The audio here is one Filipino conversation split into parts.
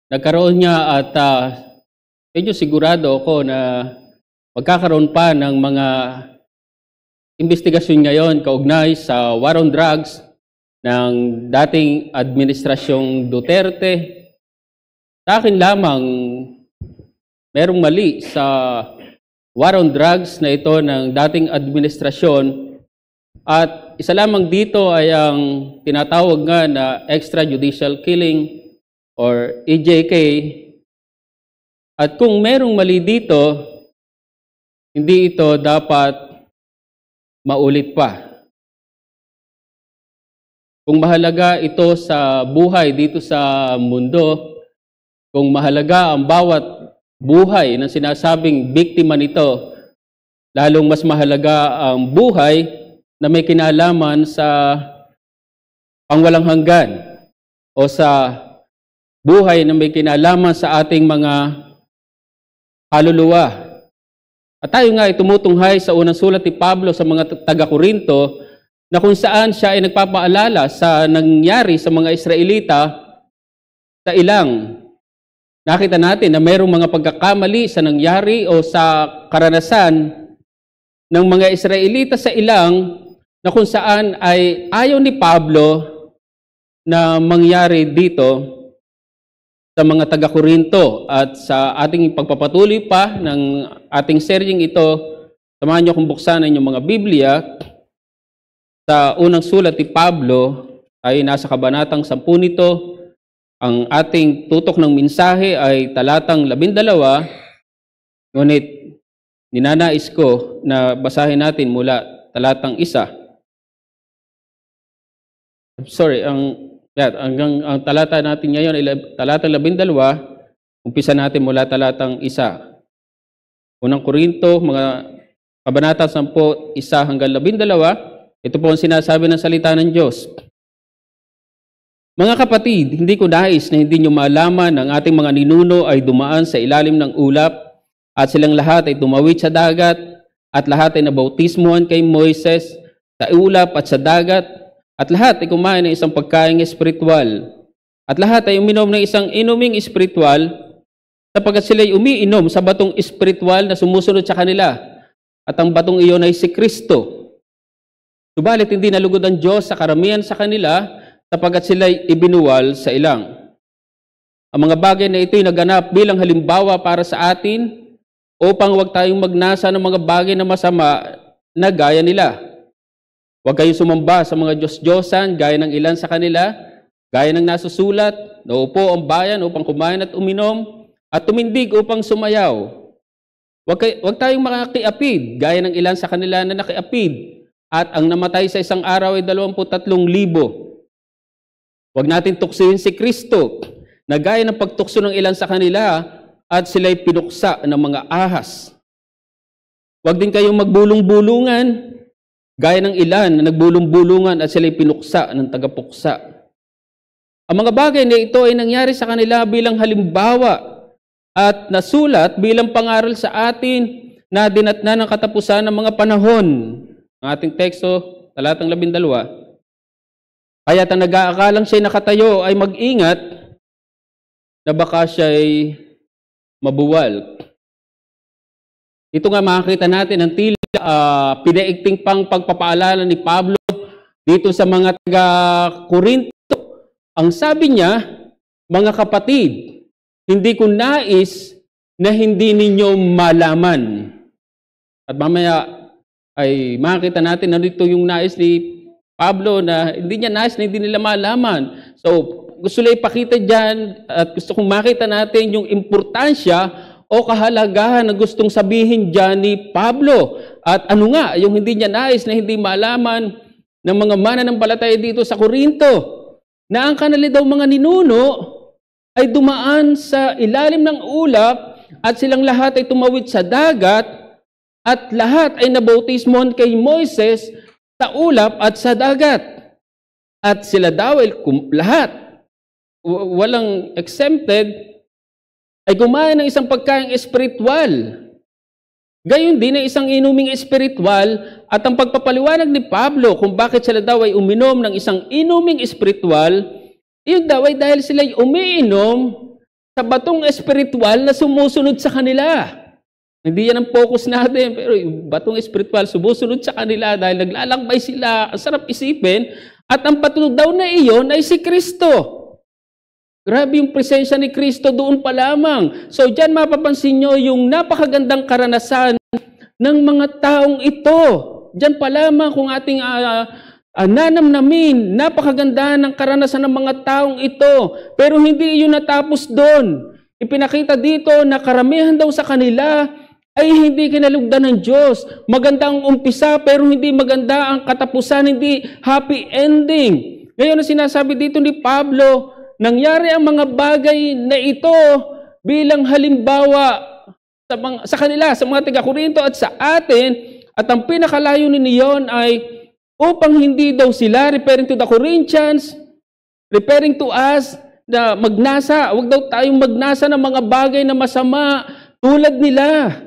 nagkaroon niya at medyo sigurado ako na magkakaroon pa ng mga investigasyon ngayon kaugnay sa war on drugs ng dating administrasyong Duterte. Sa akin lamang, merong mali sa war on drugs na ito ng dating administrasyon at isa lamang dito ay ang tinatawag nga na extrajudicial killing or EJK. At kung merong mali dito, hindi ito dapat maulit pa. Kung mahalaga ito sa buhay dito sa mundo, kung mahalaga ang bawat buhay ng sinasabing biktima nito, lalong mas mahalaga ang buhay na may kinalaman sa pangwalang hanggan o sa buhay na may kinalaman sa ating mga kaluluwa. At tayo nga ay tumutunghay sa unang sulat ni Pablo sa mga taga-Korinto na kung saan siya ay nagpapaalala sa nangyari sa mga Israelita sa ilang. Nakita natin na mayroong mga pagkakamali sa nangyari o sa karanasan ng mga Israelita sa ilang na kung saan ay ayaw ni Pablo na mangyari dito sa mga taga-Korinto. At sa ating pagpapatuloy pa ng ating seryeng ito, samahan niyo kung buksan ang inyong mga Biblia. Sa unang sulat ni Pablo ay nasa kabanatang 10 nito. Ang ating tutok ng mensahe ay talatang 12, ngunit ninanais ko na basahin natin mula talatang 1. Ang talata natin ngayon ay talatang 12, umpisa natin mula talatang 1. Unang Korinto, mga kabanata 10, 1 hanggang 12, ito po ang sinasabi ng salita ng Diyos. Mga kapatid, hindi ko nais na hindi nyo malaman na ang ating mga ninuno ay dumaan sa ilalim ng ulap at silang lahat ay tumawid sa dagat at lahat ay nabautismuhan kay Moises sa ulap at sa dagat at lahat ay kumain ng isang pagkaing espiritual at lahat ay uminom ng isang inuming espiritual sapagkat sila ay umiinom sa batong espiritual na sumusunod sa kanila at ang batong iyon ay si Kristo. Subalit hindi nalugod ang Diyos sa karamihan sa kanila sapagkat sila'y ibinuwal sa ilang. Ang mga bagay na ito'y naganap bilang halimbawa para sa atin upang huwag tayong magnasa ng mga bagay na masama na gaya nila. Huwag kayong sumamba sa mga Diyos-Diyosan gaya ng ilan sa kanila, gaya ng nasusulat, naupo ang bayan upang kumain at uminom at tumindig upang sumayaw. Huwag tayong makakiapid gaya ng ilan sa kanila na nakiapid at ang namatay sa isang araw ay 23,000. Huwag natin tuksuhin si Kristo na gaya ng pagtukso ng ilan sa kanila at sila'y pinuksa ng mga ahas. Huwag din kayong magbulong-bulungan gaya ng ilan na nagbulong-bulungan at sila'y pinuksa ng tagapuksa. Ang mga bagay na ito ay nangyari sa kanila bilang halimbawa at nasulat bilang pangaral sa atin na dinatna ng katapusan ng mga panahon. Ang ating teksto, talatang 12. Kaya't ang nag-aakalang siya'y nakatayo ay mag-ingat na baka siya'y mabuwal. Ito nga makikita natin ang tila pinaigting pang pagpapaalala ni Pablo dito sa mga taga-Korinto. Ang sabi niya, mga kapatid, hindi ko nais na hindi ninyo malaman. At mamaya ay makikita natin na dito yung nais ni Pablo na hindi niya nais na hindi nila malaman. So, gusto lang ipakita dyan at gusto kong makita natin yung importansya o kahalagahan na gustong sabihin dyan ni Pablo. At ano nga, yung hindi niya nais na hindi malaman ng mga mananampalataya dito sa Korinto, na ang kanila daw mga ninuno ay dumaan sa ilalim ng ulap at silang lahat ay tumawid sa dagat at lahat ay nabautismuhan kay Moises sa ulap at sa dagat. At sila daw ay lahat, walang exempted, ay kumain ng isang pagkaing espiritual. Gayon din ay isang inuming espiritual at ang pagpapaliwanag ni Pablo kung bakit sila daw ay uminom ng isang inuming espiritual, iyon daw ay dahil sila ay umiinom sa batong espiritual na sumusunod sa kanila. Hindi yan ang focus natin, pero yung batong espiritual sumusunod sa kanila dahil naglalakbay sila. Ang sarap isipin. At ang patunod daw na iyon ay si Kristo. Grabe yung presensya ni Kristo doon pa lamang. So dyan mapapansin nyo yung napakagandang karanasan ng mga taong ito. Dyan pa lamang kung ating nanamnamin, napakaganda ng karanasan ng mga taong ito. Pero hindi yun natapos doon. Ipinakita dito na karamihan daw sa kanila ay hindi kinalugdan ng Diyos. Maganda ang umpisa pero hindi maganda ang katapusan, hindi happy ending. Ngayon ang sinasabi dito ni Pablo, nangyari ang mga bagay na ito bilang halimbawa sa kanila, sa mga taga-Korinto at sa atin, at ang pinakalayunin niyon ay upang hindi daw sila, referring to the Corinthians, referring to us, na magnasa, huwag daw tayong magnasa ng mga bagay na masama tulad nila.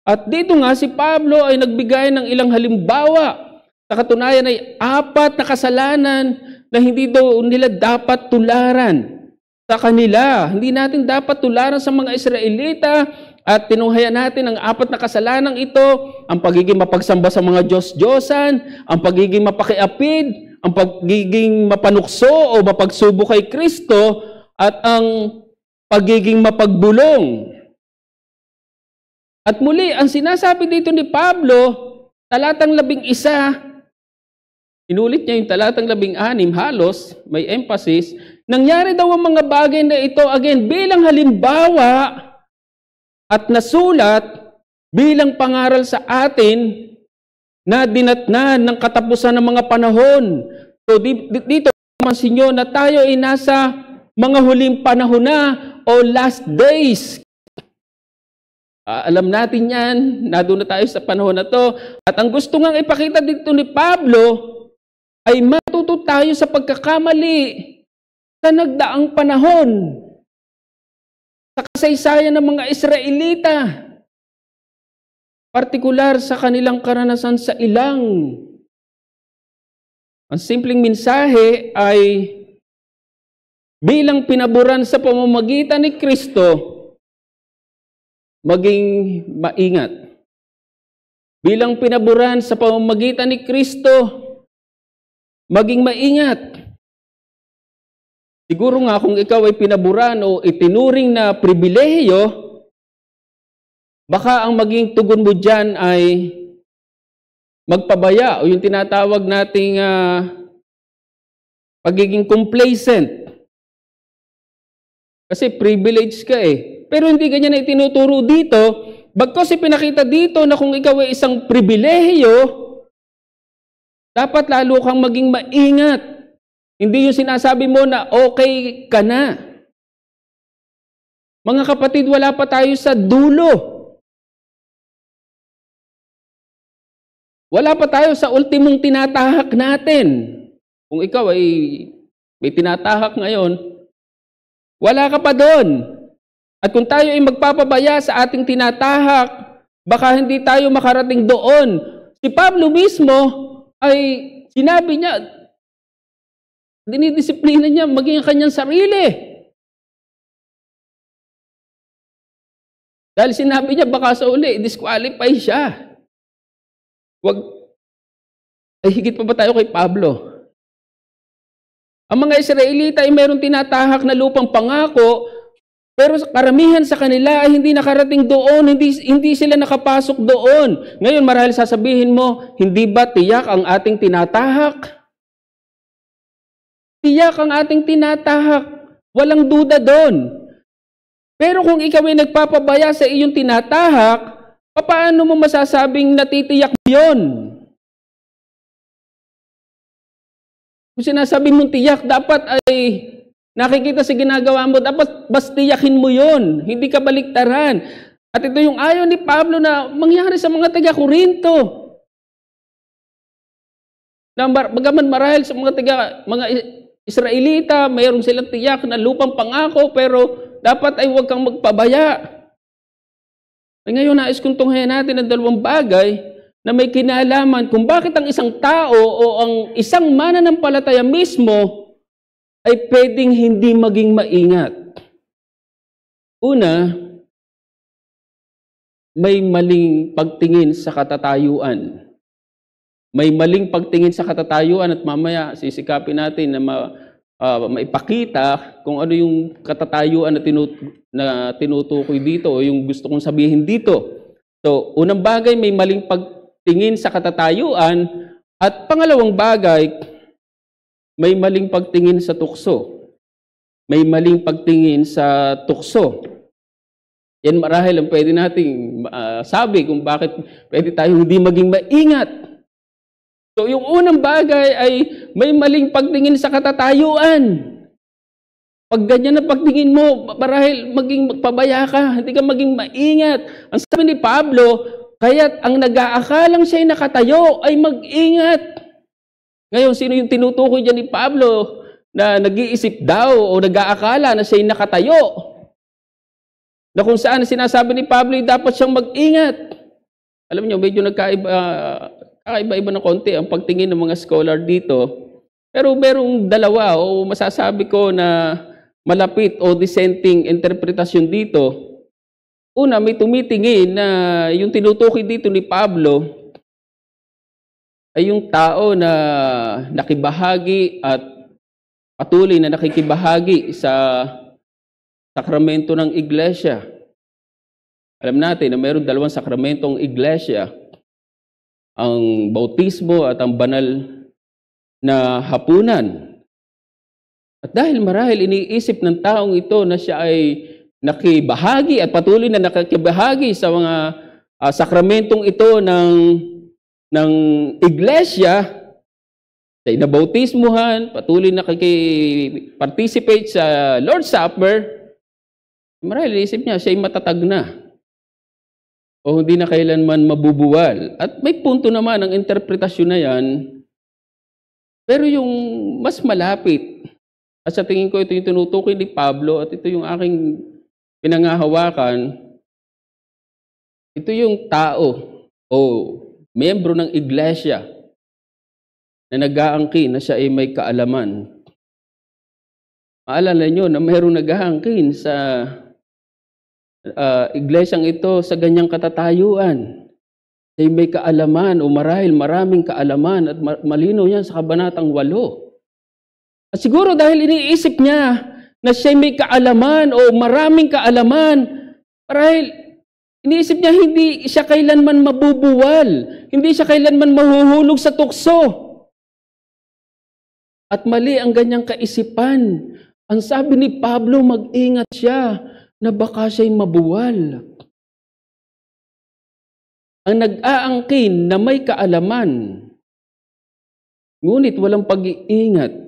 At dito nga si Pablo ay nagbigay ng ilang halimbawa. Sa katunayan ay 4 na kasalanan na hindi daw nila dapat tularan sa kanila. Hindi natin dapat tularan sa mga Israelita at tinunghayan natin ang 4 na kasalanang ito, ang pagiging mapagsamba sa mga Diyos-Diyosan, ang pagiging mapakiapid, ang pagiging mapanukso o mapagsubo kay Kristo, at ang pagiging mapagbulong. At muli, ang sinasabi dito ni Pablo, talatang 11, inulit niya yung talatang 16 halos, may emphasis, nangyari daw ang mga bagay na ito, again, bilang halimbawa at nasulat bilang pangaral sa atin na dinatnan ng katapusan ng mga panahon. So dito, mapansin nyo na tayo ay nasa mga huling panahon na o last days. Alam natin yan, nandun na tayo sa panahon na to. At ang gusto nga ipakita dito ni Pablo ay matuto tayo sa pagkakamali sa nagdaang panahon. Sa kasaysayan ng mga Israelita, partikular sa kanilang karanasan sa ilang. Ang simpleng mensahe ay bilang pinaboran sa pamamagitan ni Kristo, maging maingat. Bilang pinaboran sa pamamagitan ni Kristo, maging maingat. Siguro nga kung ikaw ay pinaboran o itinuring na pribilehiyo, baka ang maging tugon mo dyan ay magpabaya o yung tinatawag nating pagiging complacent. Kasi privilege ka eh. Pero hindi ganyan na itinuturo dito. Bagkos ipinakita dito na kung ikaw ay isang pribilehiyo, dapat lalo kang maging maingat. Hindi yung sinasabi mo na okay ka na. Mga kapatid, wala pa tayo sa dulo. Wala pa tayo sa ultimong tinatahak natin. Kung ikaw ay may tinatahak ngayon, wala ka pa doon. At kung tayo ay magpapabaya sa ating tinatahak, baka hindi tayo makarating doon. Si Pablo mismo ay sinabi niya, dinidisiplina niya maging ang kanyang sarili. Dahil sinabi niya baka sa uli, disqualify siya. Ay higit pa ba tayo kay Pablo? Ang mga Israelita ay mayroong tinatahak na lupang pangako, pero karamihan sa kanila ay hindi nakarating doon, hindi sila nakapasok doon. Ngayon marahil sasabihin mo, hindi ba tiyak ang ating tinatahak? Tiyak ang ating tinatahak. Walang duda doon. Pero kung ikaw ay nagpapabaya sa iyong tinatahak, paano mo masasabing natitiyak yun? Kung sinasabi mong tiyak, dapat ay nakikita sa ginagawa mo, dapat bastiyakin mo yun. Hindi ka baliktaran. At ito yung ayaw ni Pablo na mangyari sa mga taga-Korinto. Na bagaman marahil sa mga Israelita, mayroon silang tiyak na lupang pangako, pero dapat ay huwag kang magpabaya. Ngayon, nais kong tunghayan natin ang dalawang bagay na may kinalaman kung bakit ang isang tao o ang isang mananampalataya mismo ay pwedeng hindi maging maingat. Una, may maling pagtingin sa katatayuan. May maling pagtingin sa katatayuan at mamaya sisikapin natin na maipakita kung ano yung katatayuan na tinutukoy dito o yung gusto kong sabihin dito. So, unang bagay, may maling pagtingin sa katatayuan at pangalawang bagay, may maling pagtingin sa tukso. May maling pagtingin sa tukso. Yan marahil ang pwede nating sabi kung bakit pwede tayo hindi maging maingat. So yung unang bagay ay may maling pagtingin sa katatayuan. Pag ganyan na pagtingin mo, marahil maging pabaya ka, hindi ka maging maingat. Ang sabi ni Pablo, kaya't ang nag-aakalang siya'y nakatayo ay mag-ingat. Ngayon, sino yung tinutukoy dyan ni Pablo na nag-iisip daw o nag-aakala na siya'y nakatayo? Na kung saan sinasabi ni Pablo, dapat siyang mag-ingat. Alam niyo, medyo kakaiba-iba ng konti ang pagtingin ng mga scholar dito. Pero merong dalawa o masasabi ko na malapit o dissenting interpretasyon dito. Una, may tumitingin na yung tinutukoy dito ni Pablo ay yung tao na nakibahagi at patuloy na nakikibahagi sa sakramento ng iglesia. Alam natin na mayroon dalawang sakramentong iglesia, ang bautismo at ang banal na hapunan. At dahil marahil iniisip ng taong ito na siya ay nakibahagi at patuloy na nakikibahagi sa mga sakramentong ito ng iglesia, sa inabautismuhan, patuloy na nakikiparticipate sa Lord's Supper, marahil iniisip niya, siya'y matatag na. O hindi na kailanman mabubuwal. At may punto naman ang interpretasyon na yan. Pero yung mas malapit, at sa tingin ko ito yung tinutukoy ni Pablo at ito yung aking pinangahawakan, ito yung tao o miyembro ng iglesia na nag-aangkin na siya ay may kaalaman. Maalala nyo na mayroong nag-aangkin sa iglesyang ito sa ganyang katatayuan. Ay may kaalaman o marahil maraming kaalaman at malinaw yan sa kabanatang 8. At siguro dahil iniisip niya na siya may kaalaman o maraming kaalaman, marahil iniisip niya hindi siya kailanman mabubuwal, hindi siya kailanman mahuhulog sa tukso. At mali ang ganyang kaisipan. Ang sabi ni Pablo, mag-ingat siya na baka siya'y mabuwal. Ang nag-aangkin na may kaalaman, ngunit walang pag-iingat,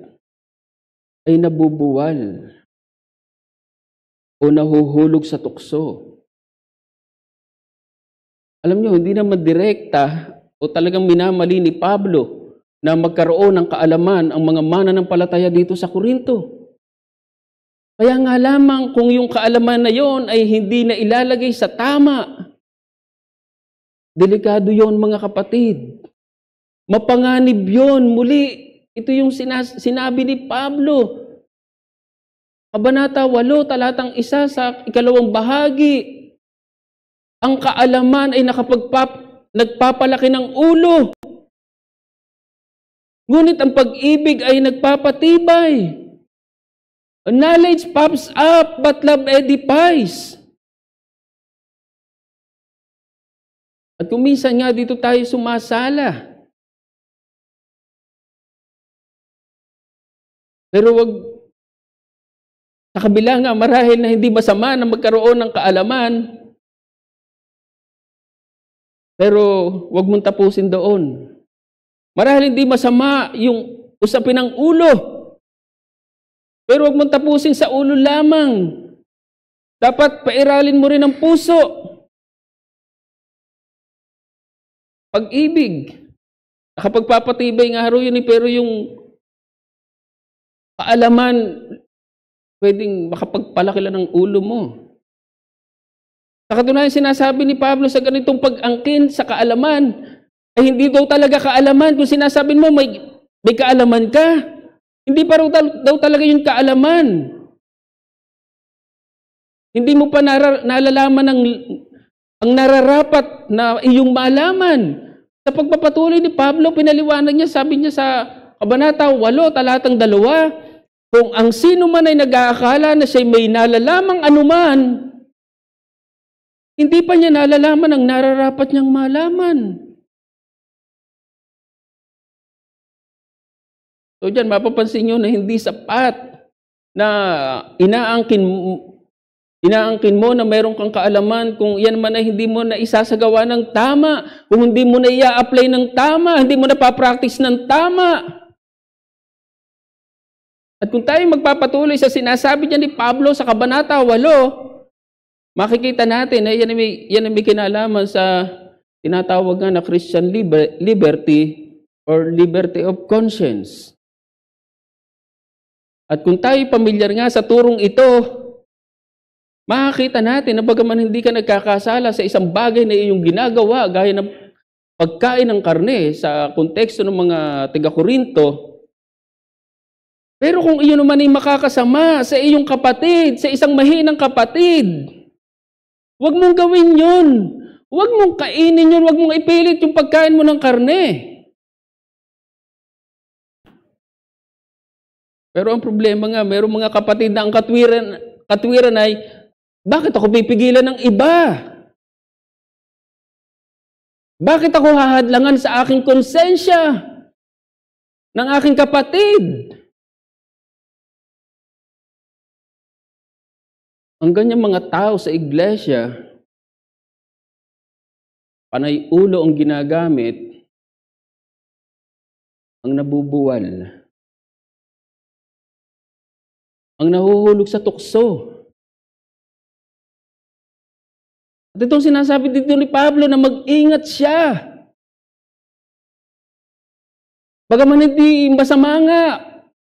ay nabubuwal o nahuhulog sa tukso. Alam niyo, hindi naman direkta o talagang minamali ni Pablo na magkaroon ng kaalaman ang mga mananampalataya dito sa Korinto. Kaya nga lamang kung yung kaalaman na yon ay hindi na ilalagay sa tama, delikado yon mga kapatid. Mapanganib yon. Muli, ito yung sinabi ni Pablo. Kabanata 8, talatang 1 sa 2 bahagi. Ang kaalaman ay nagpapalaki ng ulo. Ngunit ang pag-ibig ay nagpapatibay. Knowledge puffs up, but love edifies. At kung minsan nga dito tayo sumasala. Pero wag, sa kabila nga marahil na hindi masama na magkaroon ng kaalaman, pero wag mong tapusin doon. Marahil hindi masama yung usapin ng ulo. Pero huwag mong tapusin sa ulo lamang. Dapat pairalin mo rin ang puso. Pag-ibig. Nakapagpapatibay nga haro yun, pero yung kaalaman, pwedeng makapagpalaki lang ng ulo mo. Sa katunayan, sinasabi ni Pablo sa ganitong pag-angkin sa kaalaman, ay hindi daw talaga kaalaman. Kung sinasabing mo, may kaalaman ka, hindi pa daw talaga yung kaalaman. Hindi mo pa nalalaman ang nararapat na iyong malaman. Sa pagpapatuloy ni Pablo, pinaliwanag niya, sabi niya sa Kabanata 8, talatang 2, kung ang sino man ay nag-aakala na siya'y may nalalamang anuman, hindi pa niya nalalaman ang nararapat niyang malaman. So dyan, mapapansin nyo na hindi sapat na inaangkin mo na meron kang kaalaman kung yan man ay hindi mo na isasagawa ng tama, kung hindi mo na i-apply ng tama, hindi mo na pa-practice ng tama. At kung tayo magpapatuloy sa sinasabi niya ni Pablo sa Kabanata 8, makikita natin na yan ay may kinalaman sa tinatawag nga na Christian liberty or liberty of conscience. At kung tayo pamilyar nga sa turong ito, makikita natin na bagaman hindi ka nagkakasala sa isang bagay na iyong ginagawa, gaya ng pagkain ng karne sa konteksto ng mga taga-Korinto, pero kung iyon naman ay makakasama sa iyong kapatid, sa isang mahinang kapatid, huwag mong gawin yun. Huwag mong kainin yun. Huwag mong ipilit yung pagkain mo ng karne. Pero ang problema nga, mayroong mga kapatid na ang katwiran ay, bakit ako pipigilan ng iba? Bakit ako hahadlangan sa aking konsensya ng aking kapatid? Ang ganyang mga tao sa iglesia, panay ulo ang ginagamit, ang nabubuwal, ang nahuhulog sa tukso. At itong sinasabi dito ni Pablo na mag-ingat siya. Bagaman hindi masama nga,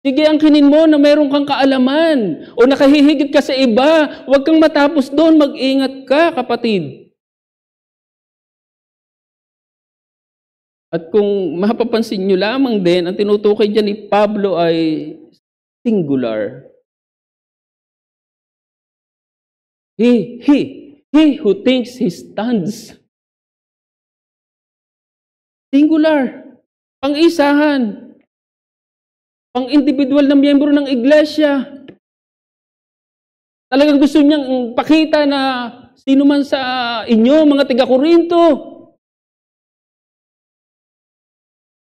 sige angkinin mo na meron kang kaalaman o nakahihigit ka sa iba, huwag kang matapos doon, mag-ingat ka, kapatid. At kung mapapansin nyo lamang din, ang tinutukoy dyan ni Pablo ay singular. He who thinks he stands. Singular. Pang-isahan. Pang-individual na miyembro ng iglesia. Talagang gusto niyang pakita na sino man sa inyo, mga taga-Korinto.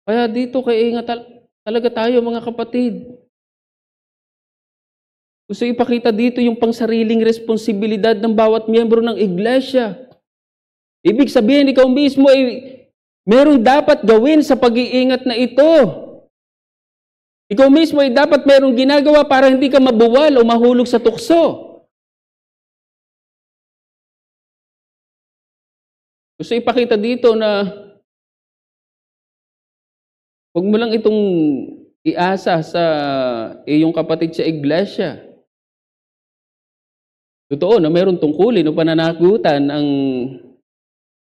Kaya dito ingat talaga tayo, mga kapatid. Gusto ipakita dito yung pangsariling responsibilidad ng bawat miyembro ng iglesia. Ibig sabihin, ikaw mismo ay meron dapat gawin sa pag-iingat na ito. Ikaw mismo ay dapat merong ginagawa para hindi ka mabuwal o mahulog sa tukso. Gusto ipakita dito na huwag mo lang itong iasa sa iyong kapatid sa iglesia. Totoo na mayroong tungkulin o pananagutan ang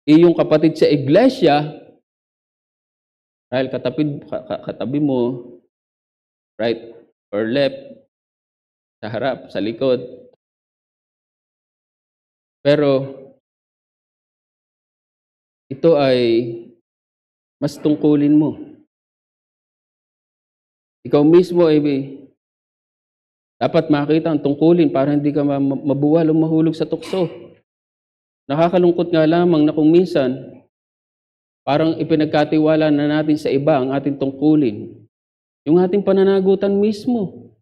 iyong kapatid sa iglesia dahil katabi mo, right or left, sa harap, sa likod. Pero ito ay mas tungkulin mo. Ikaw mismo ay dapat makita ang tungkulin para hindi ka mabuwal o mahulog sa tukso. Nakakalungkot nga lamang na kung minsan, parang ipinagkatiwala na natin sa iba ang ating tungkulin. Yung ating pananagutan mismo.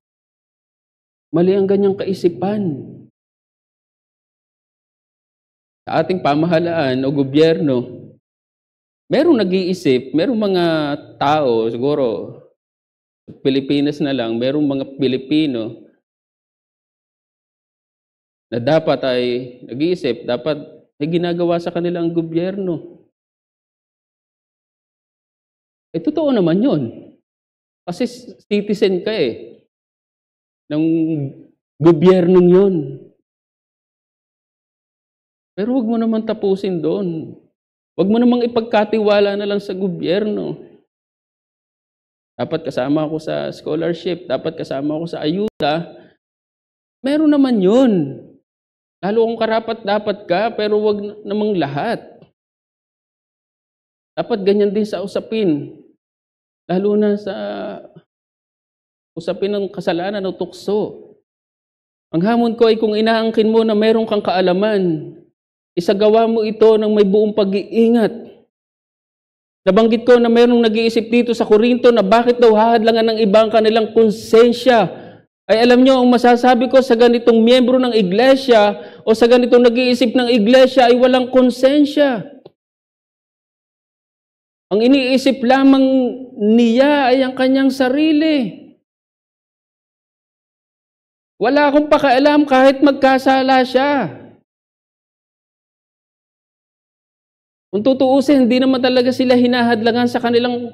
Mali ang ganyang kaisipan. Sa ating pamahalaan o gobyerno, merong nag-iisip, merong mga tao, siguro, Pilipinas na lang, merong mga Pilipino na dapat ay nag-iisip, dapat ay ginagawa sa kanilang gobyerno. Totoo naman yun. Kasi citizen ka ng gobyernong yun. Pero huwag mo naman tapusin doon. Huwag mo namang ipagkatiwala na lang sa gobyerno. Dapat kasama ako sa scholarship, dapat kasama ako sa ayuda. Meron naman yun. Lalo kung karapat-dapat ka, pero wag namang lahat. Dapat ganyan din sa usapin. Lalo na sa usapin ng kasalanan o tukso. Ang hamon ko ay kung inaangkin mo na meron kang kaalaman, isagawa mo ito ng may buong pag-iingat. Nabanggit ko na merong nag-iisip dito sa Korinto na bakit daw hahadlangan ng ibang kanilang konsensya. Ay alam nyo, ang masasabi ko sa ganitong miyembro ng iglesia o sa ganitong nag-iisip ng iglesia ay walang konsensya. Ang iniisip lamang niya ay ang kanyang sarili. Wala akong pakialam kahit magkasala siya. Kung tutuusin, hindi naman talaga sila hinahadlangan sa kanilang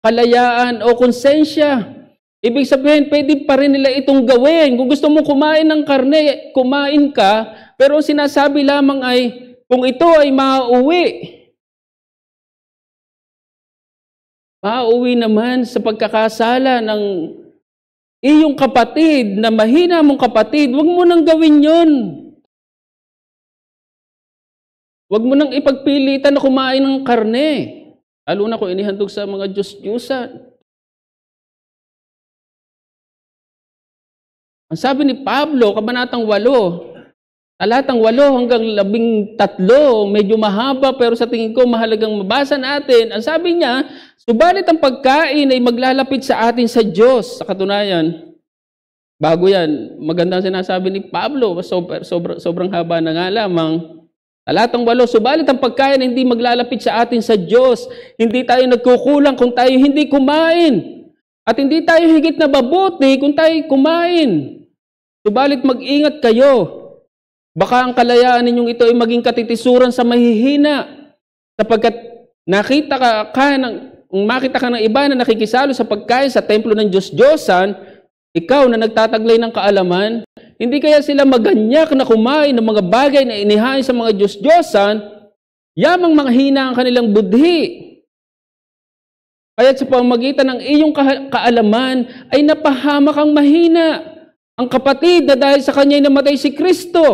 kalayaan o konsensya. Ibig sabihin, pwede pa rin nila itong gawin. Kung gusto mong kumain ng karne, kumain ka, pero sinasabi lamang ay, kung ito ay mauwi naman sa pagkakasala ng iyong kapatid, na mahina mong kapatid, huwag mo nang gawin yun. Huwag mo nang ipagpilitan na kumain ng karne. Lalo na kung inihandog sa mga Diyos-Diyusan. Ang sabi ni Pablo, Kabanatang 8, talatang 8 hanggang 13, medyo mahaba pero sa tingin ko mahalagang mabasa natin. Ang sabi niya, subalit ang pagkain ay maglalapit sa atin sa Diyos. Sa katunayan, bago yan, magandang sinasabi ni Pablo, sobrang haba na nga lamang. Talatang 8, subalit ang pagkain ay hindi maglalapit sa atin sa Diyos. Hindi tayo nagkukulang kung tayo hindi kumain. At hindi tayo higit na mabuti kung tayo kumain. Subalit mag-ingat kayo. Baka ang kalayaan ninyong ito ay maging katitisuran sa mahihina. Sapagkat makita ka ng iba na nakikisalo sa pagkain sa templo ng Diyos-Diyosan, ikaw na nagtataglay ng kaalaman, hindi kaya sila maganyak na kumain ng mga bagay na inihain sa mga Diyos-Diyosan, yamang mga hina ang kanilang budhi. Kaya sa pamamagitan ng iyong kaalaman ay napahamak ang mahina. Ang kapatid na dahil sa kanya'y namatay si Kristo.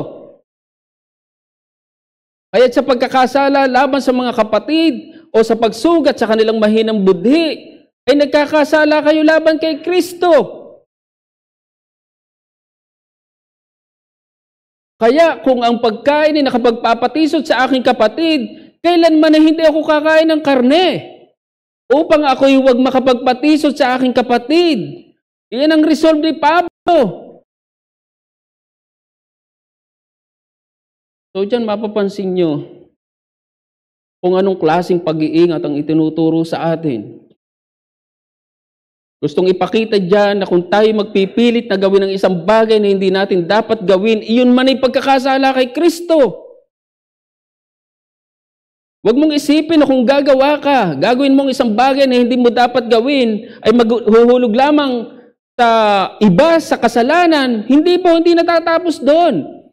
Kaya sa pagkakasala laban sa mga kapatid o sa pagsugat sa kanilang mahinang budhi, ay nagkakasala kayo laban kay Kristo. Kaya kung ang pagkain ay nakapagpapatisod sa aking kapatid, kailanman na hindi ako kakain ng karne, upang ako'y huwag makapagpatisod sa aking kapatid. Iyan ang resolve ni Pablo. So dyan mapapansin nyo kung anong klaseng pag-iingat ang itinuturo sa atin. Gustong ipakita dyan na kung tayo magpipilit na gawin ang isang bagay na hindi natin dapat gawin, iyon man ay pagkakasala kay Kristo. Huwag mong isipin na kung gagawa ka, gagawin mong isang bagay na hindi mo dapat gawin, ay maghuhulog lamang sa iba, sa kasalanan. Hindi po, hindi natatapos doon.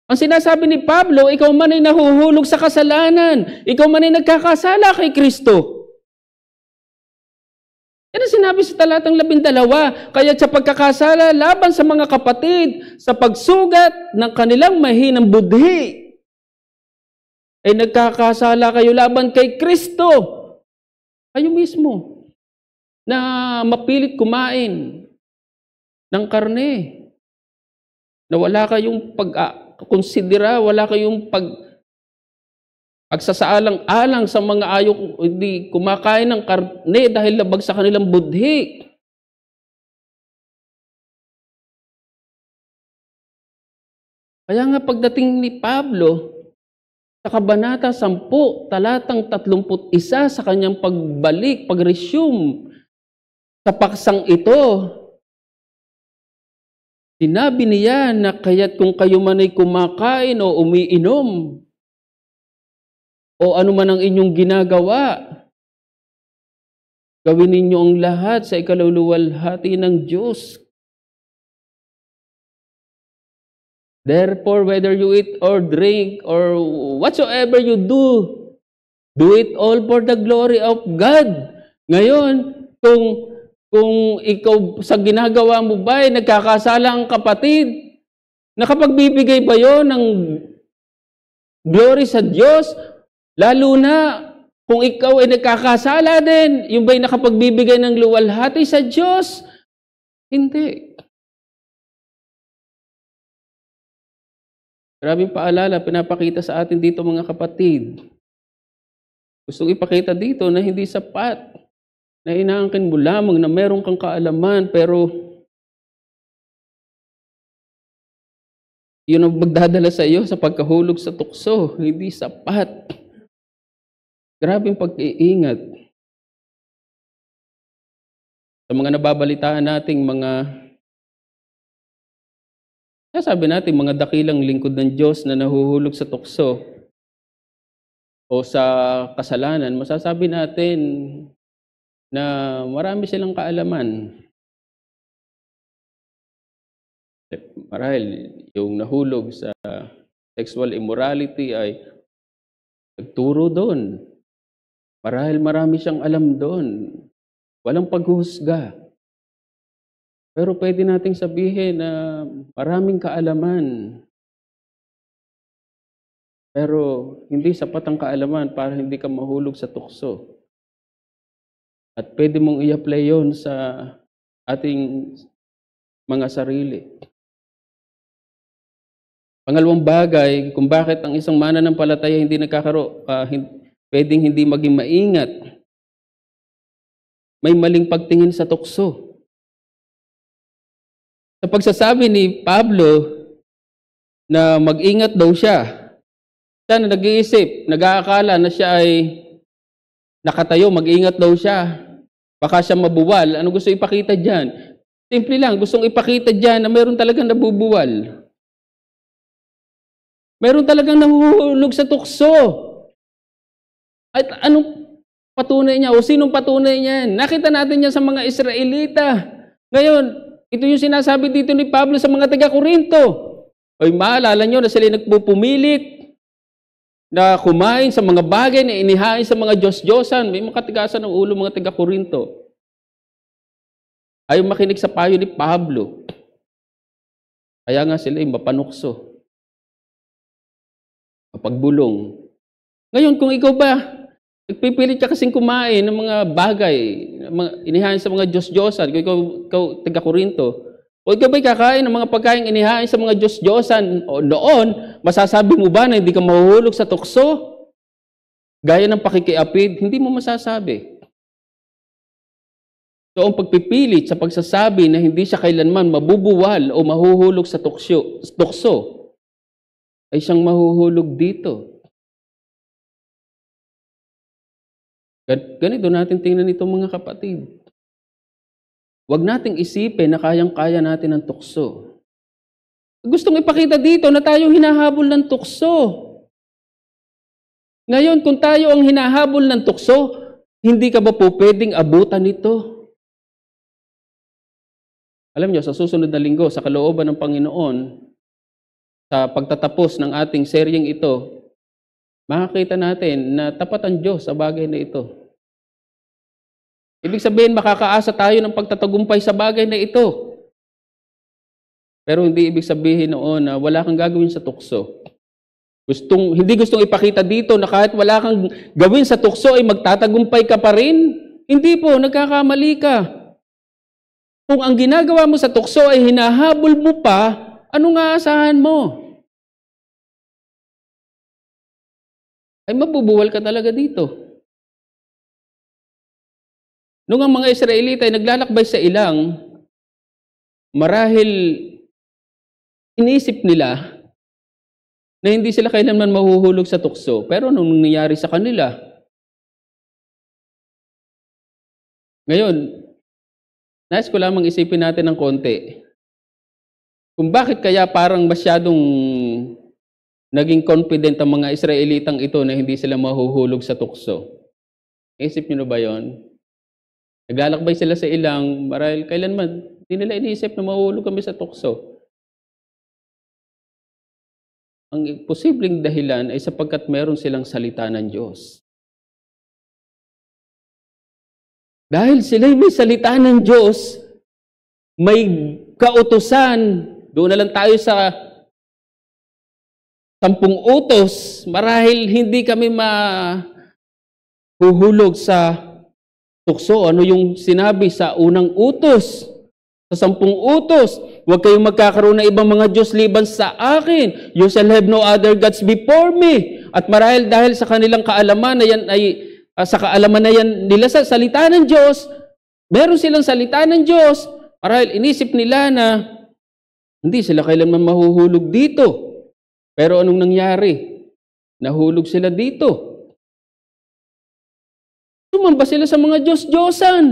Ang sinasabi ni Pablo, ikaw man ay nahuhulog sa kasalanan. Ikaw man ay nagkakasala kay Kristo. Yan ang sinabi sa talatang 12. Kaya sa pagkakasala laban sa mga kapatid, sa pagsugat ng kanilang mahinang budhi, ay nagkakasala kayo laban kay Kristo. Kayo mismo na mapilit kumain ng karne, na wala kayong pag-konsidera, wala kayong pagsasaalang-alang sa mga ayaw hindi kumakain ng karne dahil labag sa kanilang budhi. Kaya nga pagdating ni Pablo sa Kabanata 10, talatang 31 sa kanyang pagbalik, pag-resume sa paksang ito, sinabi niya na kaya't kung kayo man ay kumakain o umiinom o ano man ang inyong ginagawa, gawin ninyo ang lahat sa ikaluluwalhati ng Diyos. Therefore, whether you eat or drink or whatsoever you do it all for the glory of God. Ngayon, kung ikaw sa ginagawa mo ba ay nagkakasala ang kapatid, Nakapagbibigay ba yon ng glory sa Diyos? Lalo na kung ikaw ay nagkakasala din, yung ba'y nakapagbibigay ng luwalhati sa Diyos? Hindi. Maraming paalala, pinapakita sa atin dito mga kapatid. Gustong ipakita dito na hindi sapat, na inaangkin mo lamang na meron kang kaalaman, pero yun ang magdadala sa iyo sa pagkahulog sa tukso, hindi sapat. Grabing pag-iingat. Sa mga nababalitaan nating sabi natin, mga dakilang lingkod ng Diyos na nahuhulog sa tukso o sa kasalanan, masasabi natin na marami silang kaalaman. Marahil yung nahulog sa sexual immorality ay nagturo doon. Marahil marami siyang alam doon. Walang paghuhusga. Pero pwede nating sabihin na maraming kaalaman. Pero hindi sapat ang kaalaman para hindi ka mahulog sa tukso. At pwede mong i-apply yun sa ating mga sarili. Pangalawang bagay, kung bakit ang isang mananampalataya hindi pwedeng hindi maging maingat. May maling pagtingin sa tukso. Sa pagsasabi ni Pablo na mag-ingat daw siya, siya na nag-iisip, nag-aakala na siya ay nakatayo, mag-ingat daw siya. Baka siya mabuwal. Ano gusto ipakita dyan? Simple lang, gustong ipakita dyan na meron talagang nabubuwal. Meron talagang nahuhulog sa tukso. At anong patunay niya? O sinong patunay niyan? Nakita natin yan sa mga Israelita. Ngayon, ito yung sinasabi dito ni Pablo sa mga taga-Korinto. Ay, maalala nyo na sila nagpupumilit na kumain sa mga bagay na inihain sa mga Diyos-Diyosan. May makatigasan ng ulo mga taga-Korinto. Ayaw makinig sa payo ni Pablo. Kaya nga sila ay mapanukso. Mapagbulong. Ngayon, kung ikaw ba, nagpipilit ka kasing kumain ng mga bagay, inihain sa mga Diyos-Diyosan, kung ikaw taga-Korinto, o ikaw ba'y kakain ng mga pagkain inihain sa mga Diyos-Diyosan noon, masasabi mo ba na hindi ka mahuhulog sa tukso? Gaya ng pakikiapid, hindi mo masasabi. So, ang pagpipilit sa pagsasabi na hindi siya kailanman mabubuwal o mahuhulog sa tukso, ay siyang mahuhulog dito. Ganito natin tingnan itong mga kapatid. Huwag nating isipin na kayang-kaya natin ang tukso. Gustong ipakita dito na tayo hinahabol ng tukso. Ngayon, kung tayo ang hinahabol ng tukso, hindi ka ba po pwedeng abutan nito? Alam niyo, sa susunod na linggo, sa kalooban ng Panginoon, sa pagtatapos ng ating seryeng ito, makakita natin na tapat ang Diyos sa bagay na ito. Ibig sabihin, makakaasa tayo ng pagtatagumpay sa bagay na ito. Pero hindi ibig sabihin noon na wala kang gagawin sa tukso. Hindi gustong ipakita dito na kahit wala kang gawin sa tukso ay magtatagumpay ka pa rin. Hindi po, nagkakamali ka. Kung ang ginagawa mo sa tukso ay hinahabol mo pa, anong aasahan mo? Ay mabubuwal ka talaga dito. Nung ang mga Israelita ay naglalakbay sa ilang, marahil iniisip nila na hindi sila kailanman mahuhulog sa tukso. Pero nung nangyari sa kanila, ngayon, nais ko lamang isipin natin ng konti. Kung bakit kaya parang masyadong naging confident ang mga Israelitang ito na hindi sila mahuhulog sa tukso. Isip niyo na ba yon? Naglalakbay sila sa ilang, marahil kailanman, hindi nila iniisip na mahuhulog kami sa tukso. Ang posibleng dahilan ay sapagkat meron silang salita ng Diyos. Dahil sila'y may salita ng Diyos, may kautusan, doon na lang tayo sa 10 utos, marahil hindi kami mahuhulog sa tukso. Ano yung sinabi sa unang utos? Sa 10 utos, huwag kayong magkakaroon ng ibang mga Diyos liban sa akin. You shall have no other gods before me. At marahil dahil sa kanilang kaalaman na yan sa kaalaman na yan nila sa salita ng Diyos, meron silang salita ng Diyos, marahil inisip nila na hindi sila kailanman mahuhulog dito. Pero anong nangyari? Nahulog sila dito. Sumamba sila sa mga Diyos-Diyosan.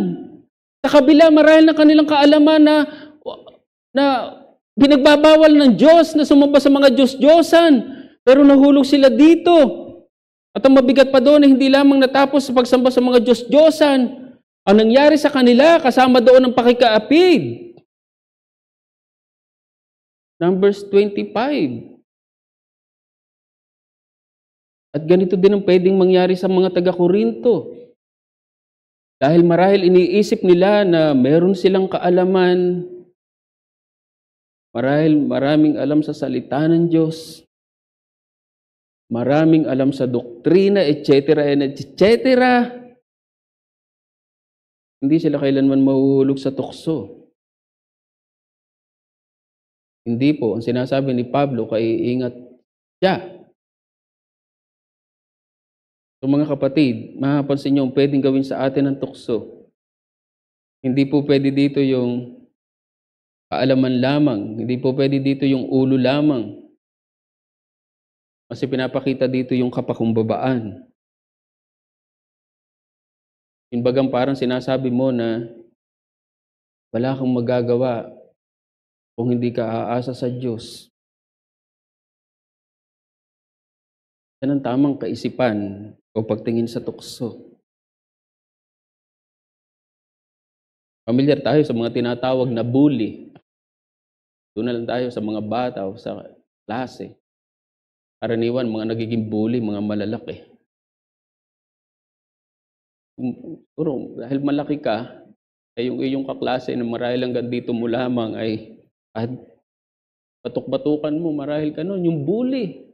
Sa kabila, marahil na kanilang kaalaman na binagbabawal ng Diyos na sumamba sa mga Diyos-Diyosan. Pero nahulog sila dito. At ang mabigat pa doon, hindi lamang natapos sa pagsamba sa mga Diyos-Diyosan. Ang nangyari sa kanila, kasama doon ang pakikaapid. Numbers 25. At ganito din ang pwedeng mangyari sa mga taga-Korinto. Dahil marahil iniisip nila na meron silang kaalaman, marahil maraming alam sa salita ng Diyos, maraming alam sa doktrina, etc., etc. Hindi sila kailanman mahuhulog sa tukso. Hindi po. Ang sinasabi ni Pablo, kaiingat siya. So mga kapatid, mapapansin niyo, pwedeng gawin sa atin ang tukso. Hindi po pwede dito yung kaalaman lamang. Hindi po pwede dito yung ulo lamang. Kasi pinapakita dito yung kapakumbabaan. Yung bagang parang sinasabi mo na wala kang magagawa kung hindi ka aasa sa Diyos. Yan ang tamang kaisipan o pagtingin sa tukso. Familiar tayo sa mga tinatawag na bully. Doon na lang tayo sa mga bata o sa klase. Karaniwan, mga nagiging bully, mga malalaki. Puro, dahil malaki ka, ay yung iyong kaklase na marahil hanggang dito mo lamang ay batuk-batukan mo, marahil ka nun, yung bully.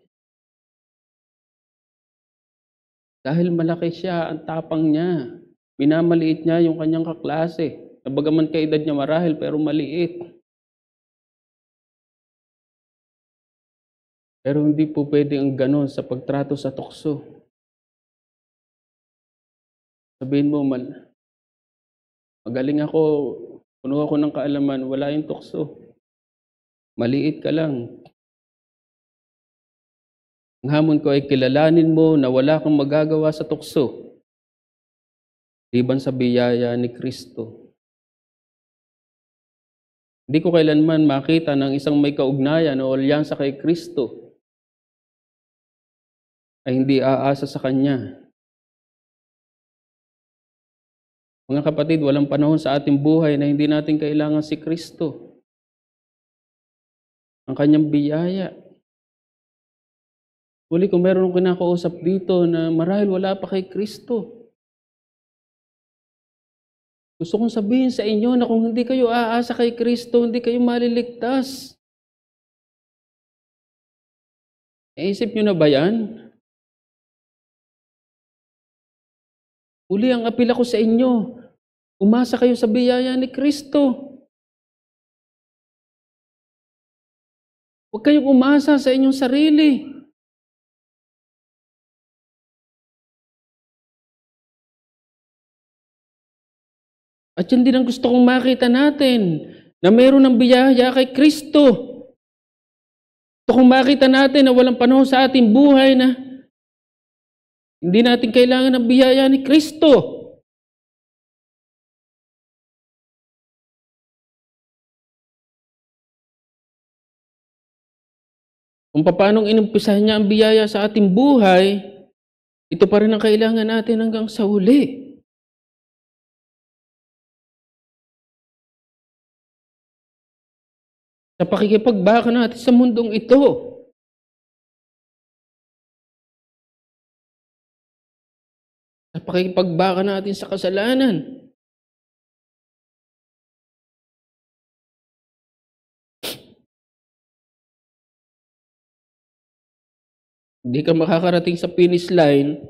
Dahil malaki siya, ang tapang niya. Minamaliit niya yung kanyang kaklase. Nabagaman kaedad niya marahil, pero maliit. Pero hindi po pwede ang ganon sa pagtrato sa tukso. Sabihin mo, magaling ako, puno ako ng kaalaman, wala yung tukso. Maliit ka lang. Ang hamon ko ay kilalanin mo na wala kang magagawa sa tukso, liban sa biyaya ni Kristo. Hindi ko kailanman makita ng isang may kaugnayan o alyansa kay Kristo ay hindi aasa sa Kanya. Mga kapatid, walang panahon sa ating buhay na hindi natin kailangan si Kristo. Ang Kanyang biyaya. Huli, kung meron akong kinakausap dito na marahil wala pa kay Kristo, gusto kong sabihin sa inyo na kung hindi kayo aasa kay Kristo, hindi kayo maliligtas. Naisip nyo na ba yan? Huli, ang apila ko sa inyo, umasa kayo sa biyaya ni Kristo. Huwag kayong umasa sa inyong sarili. At yan din ang gusto kong makita natin, na mayroon ng biyaya kay Kristo. Gusto kong makita natin na walang panahon sa ating buhay na hindi natin kailangan ng biyaya ni Kristo. Kung paanong inumpisahan niya ang biyaya sa ating buhay, ito pa rin ang kailangan natin hanggang sa huli. Sa pakikipagbaka natin sa mundong ito. Sa pakikipagbaka natin sa kasalanan. Hindi ka makakarating sa finish line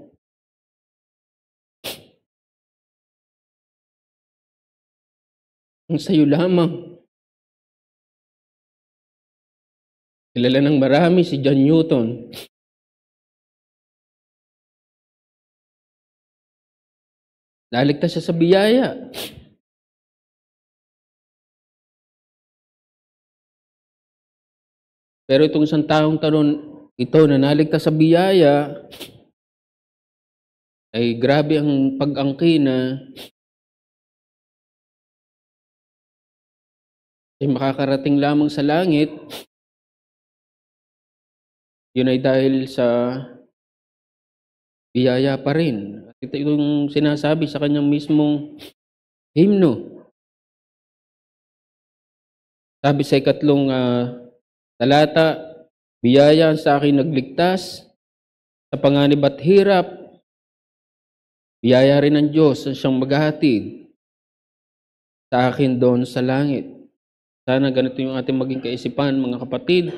kung sa'yo lamang. Kilala ng marami si John Newton. Naligtas siya sa biyaya. Pero itong isang taong ito na naligtas sa biyaya, ay grabe ang pag-angkin na ay makakarating lamang sa langit. Yun ay dahil sa biyaya pa rin. At ito yung sinasabi sa kanyang mismong himno. Sabi sa 3 talata, biyaya sa akin nagligtas sa panganib at hirap. Biyaya rin ng Diyos ang siyang maghahatid sa akin doon sa langit. Sana ganito yung ating maging kaisipan, mga kapatid.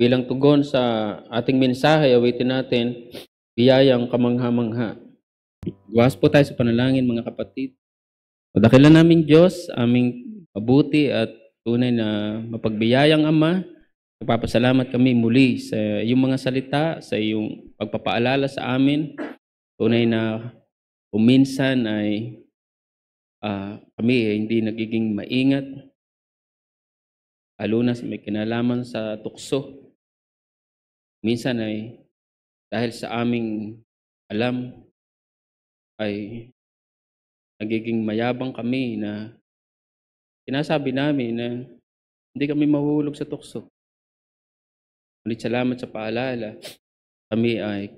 Bilang tugon sa ating mensahe, awitin natin, biyayang kamangha-mangha. Gawas po tayo sa panalangin, mga kapatid. Padakilan namin Diyos, aming mabuti at tunay na mapagbiyayang Ama. Nagpapasalamat kami muli sa iyong mga salita, sa iyong pagpapaalala sa amin. Tunay na minsan ay kami ay hindi nagiging maingat, lalo na may kinalaman sa tukso. Minsan ay dahil sa aming alam ay nagiging mayabang kami na sinasabi namin na hindi kami mahuhulog sa tukso. Ngunit salamat sa paalala, kami ay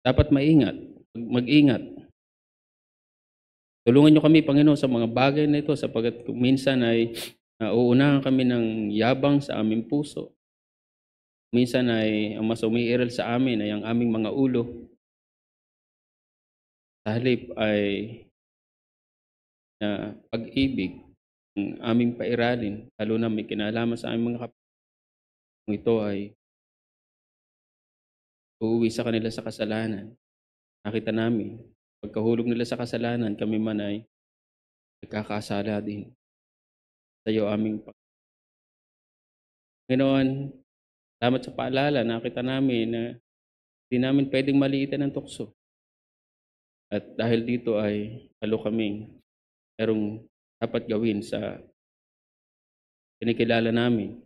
dapat mag-ingat. Tulungan niyo kami, Panginoon, sa mga bagay na ito sapagkat kung minsan ay uunahan kami ng yabang sa aming puso. Minsan ay ang mas umiiral sa amin ay ang aming mga ulo. Sa halip ay na pag-ibig ang aming pairalin, lalo na may kinalaman sa aming mga kapatid. Kung ito ay uuwi sa kanila sa kasalanan, nakita namin, pagkahulog nila sa kasalanan, kami man ay nagkakasala din. Sa iyo aming Panginoon, salamat sa paalala, nakita namin na hindi namin pwedeng maliitan ng tukso. At dahil dito ay lalo kaming merong dapat gawin sa kinikilala namin.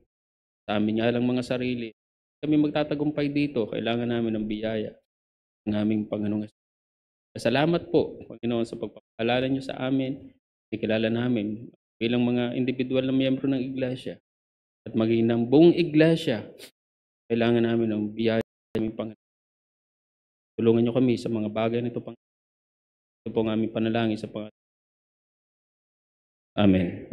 Sa amin nga lang mga sarili. Kami magtatagumpay dito, kailangan namin ng biyaya ng aming Panginoon. Salamat po, Panginoon, sa pagpapaalala niyo sa amin. Kinikilala namin bilang mga individual na miyembro ng iglesia at maging ng buong iglesia, kailangan namin ng biyaya ng aming Panginoon. Tulungan niyo kami sa mga bagay na ito, Panginoon. Ito po ang aming panalangin sa Panginoon. Amen.